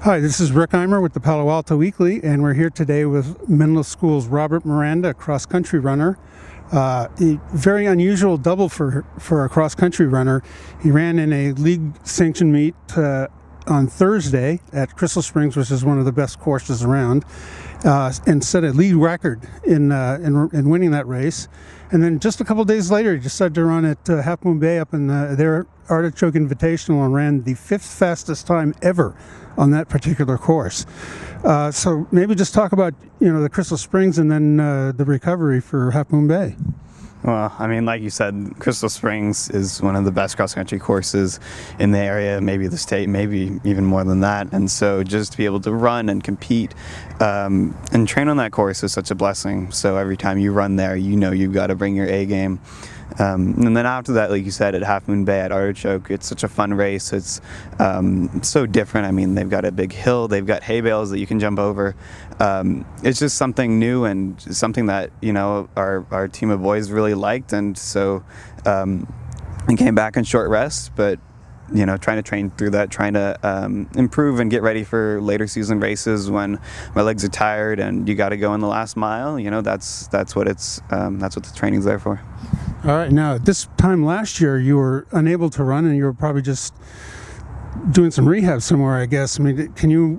Hi, this is Rick Eymer with the Palo Alto Weekly, and we're here today with Menlo School's Robert Miranda, a cross-country runner. A very unusual double for a cross-country runner. He ran in a league-sanctioned meet on Thursday at Crystal Springs, which is one of the best courses around, and set a league record in winning that race. And then just a couple days later, he decided to run at Half Moon Bay up in their Artichoke Invitational and ran the 5th fastest time ever on that particular course. So maybe just talk about the Crystal Springs and then the recovery for Half Moon Bay. Well, I mean, like you said, Crystal Springs is one of the best cross-country courses in the area, maybe the state, maybe even more than that. And so just to be able to run and compete and train on that course is such a blessing. So every time you run there, you've got to bring your A game. And then after that, like you said, at Half Moon Bay at Artichoke, it's such a fun race. It's so different. I mean, they've got a big hill, they've got hay bales that you can jump over. It's just something new and something that our team of boys really liked, and so we came back in short rest, but trying to train through that, trying to improve and get ready for later season races when my legs are tired and you got to go in the last mile. That's what the training's there for. All right. Now, this time last year, you were unable to run, and you were probably just doing some rehab somewhere, I guess. I mean, can you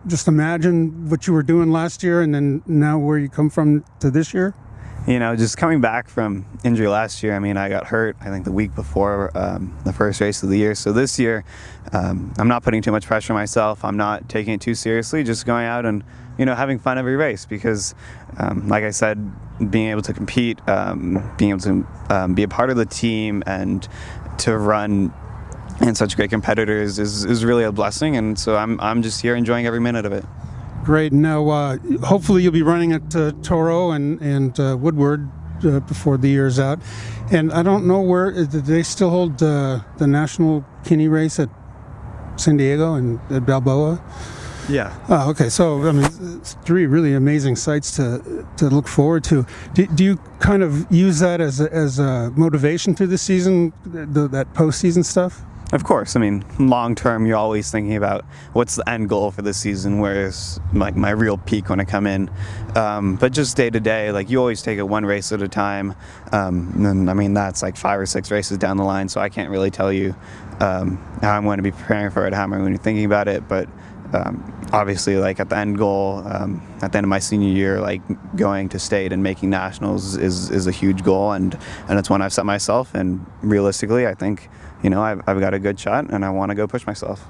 just imagine what you were doing last year and then now where you come from to this year? Just coming back from injury last year, I mean, I got hurt, I think, the week before the first race of the year. So this year, I'm not putting too much pressure on myself. I'm not taking it too seriously, just going out and, having fun every race because, like I said, being able to compete, being able to be a part of the team and to run and such great competitors is really a blessing. And so I'm just here enjoying every minute of it. Great. Now, hopefully you'll be running at Toro and Woodward before the year's out. And I don't know do they still hold the National Kinney race at San Diego and at Balboa? Yeah. Oh, okay. So, I mean, it's 3 really amazing sites to look forward to. Do you kind of use that as a motivation through the season, that postseason stuff? Of course. I mean, long term, you're always thinking about what's the end goal for the season, where's my real peak when I come in. But just day to day, you always take it one race at a time. And I mean, that's 5 or 6 races down the line, so I can't really tell you how I'm going to be preparing for it, how I'm going to be thinking about it. But obviously, at the end goal, at the end of my senior year, going to state and making nationals is a huge goal, and it's one I've set myself. And realistically, I think I've got a good shot, and I want to go push myself.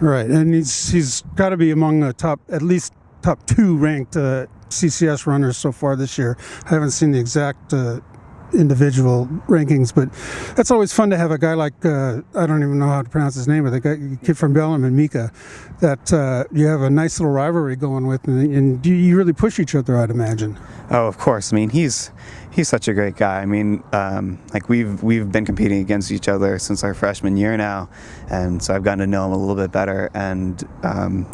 Right, and he's got to be among the at least top 2 ranked CCS runners so far this year. I haven't seen the exact individual rankings, but that's always fun to have a guy like I don't even know how to pronounce his name, but the kid from Bellingham, Mika, that you have a nice little rivalry going with, and you really push each other, I'd imagine. Oh, of course. I mean, he's such a great guy. I mean, we've been competing against each other since our freshman year now, and so I've gotten to know him a little bit better, and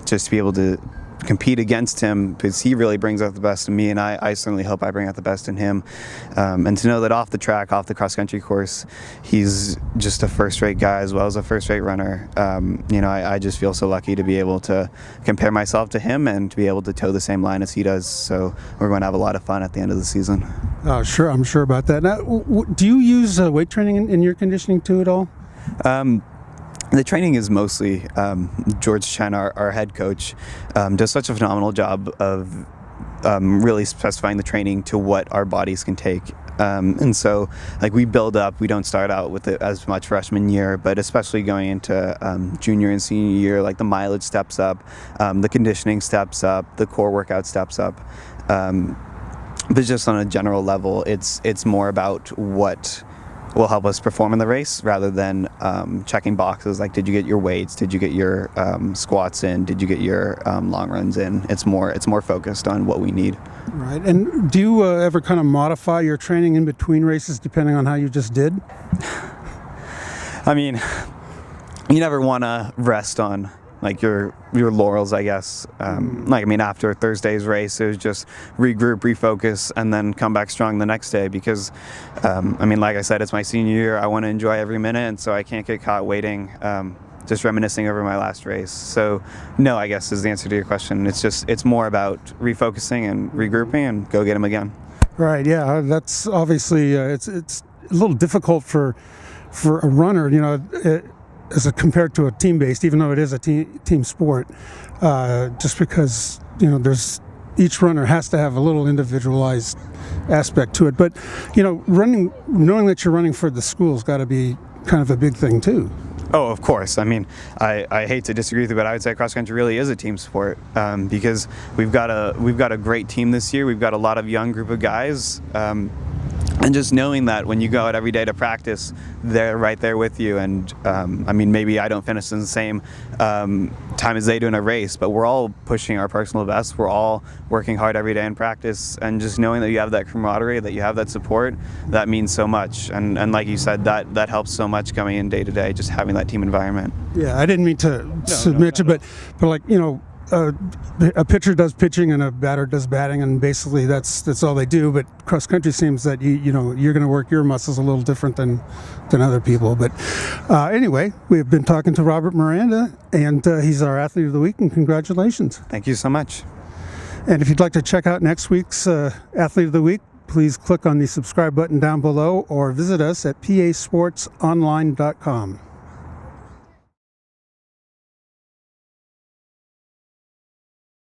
just to be able to compete against him, because he really brings out the best in me, and I certainly hope I bring out the best in him. And to know that off the track, off the cross-country course, he's just a first-rate guy as well as a first-rate runner. I just feel so lucky to be able to compare myself to him and to be able to toe the same line as he does. So we're going to have a lot of fun at the end of the season. Sure, I'm sure about that. Now, do you use weight training in your conditioning too at all? The training is mostly George Chen, our head coach, does such a phenomenal job of really specifying the training to what our bodies can take. And so, we build up. We don't start out with it as much freshman year, but especially going into junior and senior year, the mileage steps up, the conditioning steps up, the core workout steps up. But just on a general level, it's more about what will help us perform in the race rather than checking boxes did you get your weights, did you get your squats in, did you get your long runs in. It's more focused on what we need. Right. And do you ever kind of modify your training in between races depending on how you just did? I mean, you never want to rest on your laurels, I guess. After Thursday's race, it was just regroup, refocus, and then come back strong the next day because, like I said, it's my senior year. I want to enjoy every minute, and so I can't get caught waiting. just reminiscing over my last race. So no, I guess is the answer to your question. It's more about refocusing and regrouping and go get them again. Right. Yeah. That's obviously it's a little difficult for a runner, as compared to a team-based, even though it is a team sport, just because there's each runner has to have a little individualized aspect to it. But knowing that you're running for the school's got to be kind of a big thing too. Oh, of course. I mean, I hate to disagree with you, but I would say cross country really is a team sport because we've got a great team this year. We've got a lot of young group of guys. And just knowing that when you go out every day to practice, they're right there with you. And I mean, maybe I don't finish in the same time as they do in a race, but we're all pushing our personal best. We're all working hard every day in practice. And just knowing that you have that camaraderie, that you have that support, that means so much. And like you said, that helps so much coming in day to day, just having that team environment. Yeah, I didn't mean to submit you, but like, a pitcher does pitching and a batter does batting, and basically that's all they do. But cross country seems that you're going to work your muscles a little different than other people. But anyway, we've been talking to Robert Miranda, and he's our Athlete of the Week, and congratulations. Thank you so much. And if you'd like to check out next week's Athlete of the Week, please click on the subscribe button down below or visit us at pasportsonline.com.